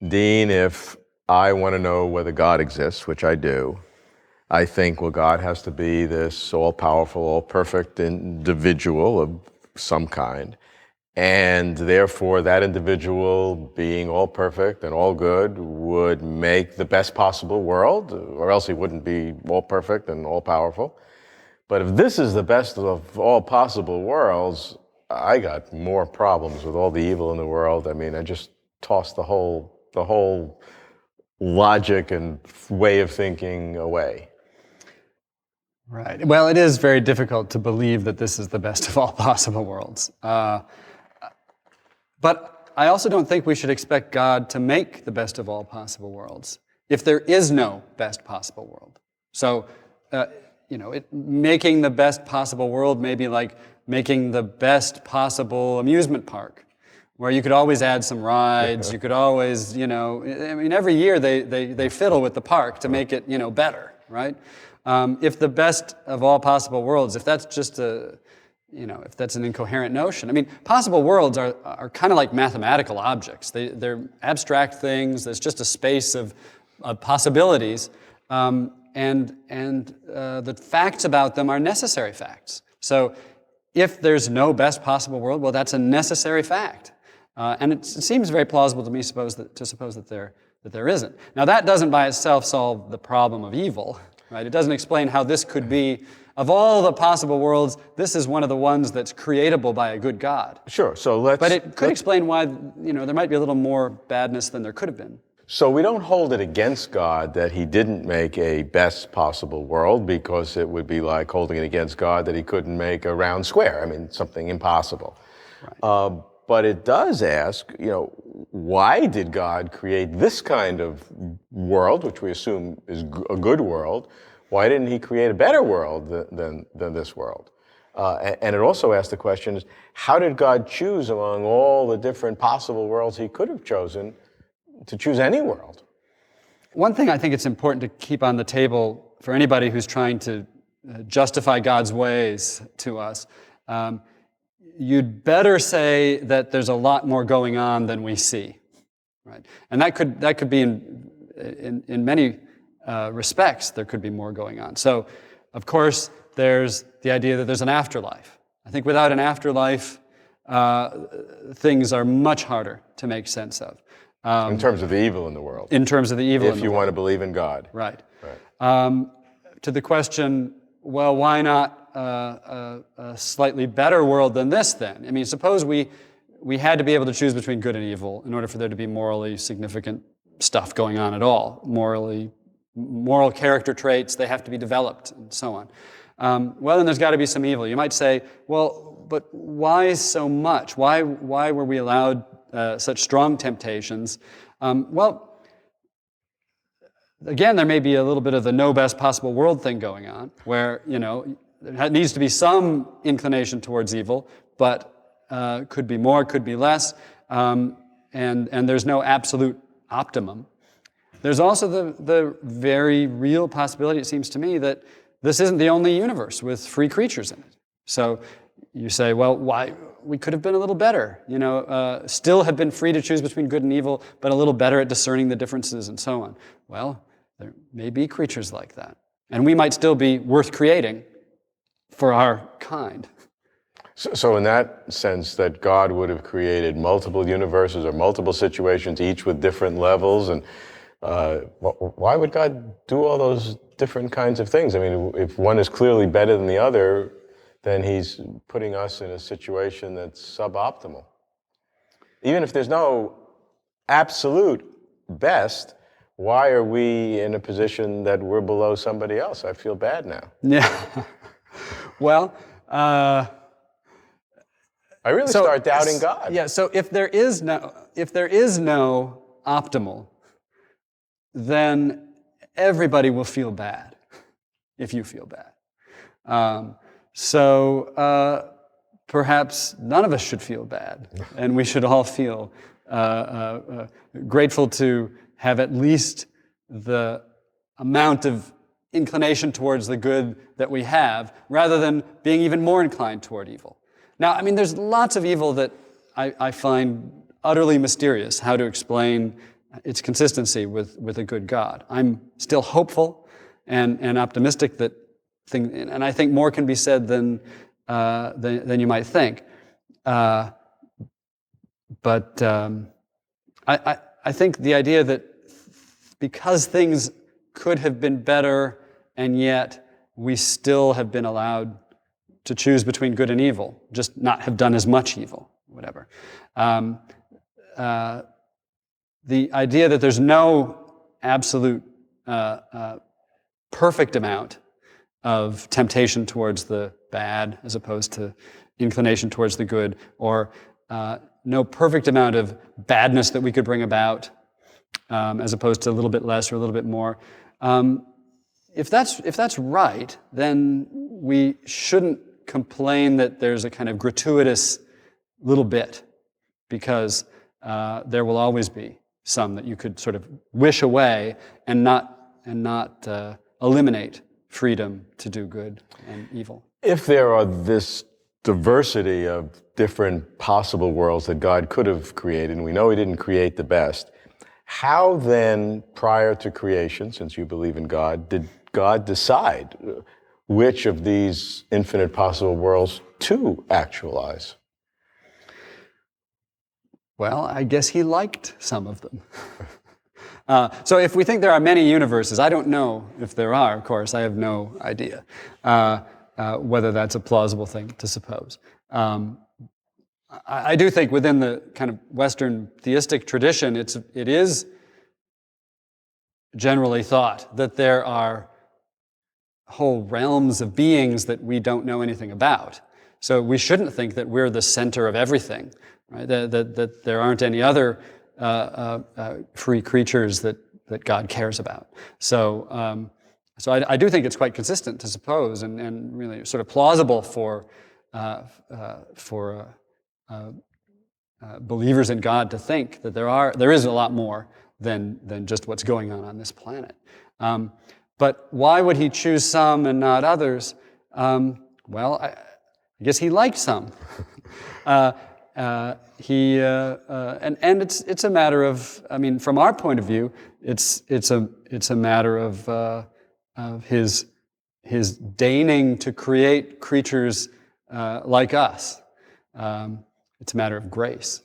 Dean, if I want to know whether God exists, which I do, I think, well, God has to be this all-powerful, all-perfect individual of some kind. And therefore, that individual, being all perfect and all good, would make the best possible world, or else he wouldn't be all perfect and all powerful. But if this is the best of all possible worlds, I got more problems with all the evil in the world. I mean, I just tossed the whole logic and way of thinking away. Right. Well, it is very difficult to believe that this is the best of all possible worlds. But I also don't think we should expect God to make the best of all possible worlds if there is no best possible world. So, making the best possible world may be like making the best possible amusement park, where you could always add some rides, you could always, every year they fiddle with the park to make it, better, right? If the best of all possible worlds, if that's just if that's an incoherent notion. I mean, possible worlds are kind of like mathematical objects. They're abstract things. There's just a space of possibilities, and the facts about them are necessary facts. So if there's no best possible world, well, that's a necessary fact. And it seems very plausible to me to suppose that there isn't. Now, that doesn't by itself solve the problem of evil, right? It doesn't explain how this could be, of all the possible worlds, this is one of the ones that's creatable by a good God. Sure, but it could explain why, there might be a little more badness than there could have been. So we don't hold it against God that he didn't make a best possible world, because it would be like holding it against God that he couldn't make a round square. I mean, something impossible. Right. But it does ask, why did God create this kind of world, which we assume is a good world? Why didn't he create a better world than this world? And it also asks the question, how did God choose among all the different possible worlds he could have chosen to choose any world? One thing I think it's important to keep on the table for anybody who's trying to justify God's ways to us, you'd better say that there's a lot more going on than we see, right? And that could be in many respects, there could be more going on. So, of course, there's the idea that there's an afterlife. I think without an afterlife, things are much harder to make sense of. In terms of the evil in the world. In terms of the evil in the world. If you want to believe in God. Right. To the question, well, why not a slightly better world than this then? I mean, suppose we had to be able to choose between good and evil in order for there to be morally significant stuff going on at all. Moral character traits, they have to be developed, and so on. Well, then there's got to be some evil. You might say, well, but why so much? Why were we allowed such strong temptations? Well, again, there may be a little bit of the no best possible world thing going on, where, there needs to be some inclination towards evil, but could be more, could be less, and there's no absolute optimum. There's also the very real possibility, it seems to me, that this isn't the only universe with free creatures in it. So you say, well, why? We could have been a little better, still have been free to choose between good and evil, but a little better at discerning the differences and so on. Well, there may be creatures like that. And we might still be worth creating for our kind. So in that sense, that God would have created multiple universes or multiple situations, each with different levels, and why would God do all those different kinds of things? I mean, if one is clearly better than the other, then he's putting us in a situation that's suboptimal. Even if there's no absolute best, why are we in a position that we're below somebody else? I feel bad now. Yeah. Well, I really start doubting God. Yeah, so if there is no optimal, then everybody will feel bad if you feel bad. So perhaps none of us should feel bad, and we should all feel grateful to have at least the amount of inclination towards the good that we have, rather than being even more inclined toward evil. Now, I mean, there's lots of evil that I find utterly mysterious, how to explain its consistency with a good God. I'm still hopeful and optimistic that and I think more can be said than you might think. But I think the idea that because things could have been better, and yet we still have been allowed to choose between good and evil, just not have done as much evil, whatever. The idea that there's no absolute perfect amount of temptation towards the bad as opposed to inclination towards the good, or no perfect amount of badness that we could bring about as opposed to a little bit less or a little bit more. If that's right, then we shouldn't complain that there's a kind of gratuitous little bit, because there will always be some that you could sort of wish away and not eliminate freedom to do good and evil. If there are this diversity of different possible worlds that God could have created, and we know He didn't create the best, how then, prior to creation, since you believe in God, did God decide which of these infinite possible worlds to actualize? Well, I guess He liked some of them. So if we think there are many universes, I don't know if there are, of course, I have no idea whether that's a plausible thing to suppose. I do think within the kind of Western theistic tradition, it is generally thought that there are whole realms of beings that we don't know anything about. So we shouldn't think that we're the center of everything, right? That there aren't any other free creatures that God cares about. So I do think it's quite consistent to suppose, and really sort of plausible for believers in God to think that there is a lot more than just what's going on this planet. But why would He choose some and not others? Well, I guess He liked some. And it's a matter of, I mean, from our point of view, it's a matter of His deigning to create creatures like us. It's a matter of grace.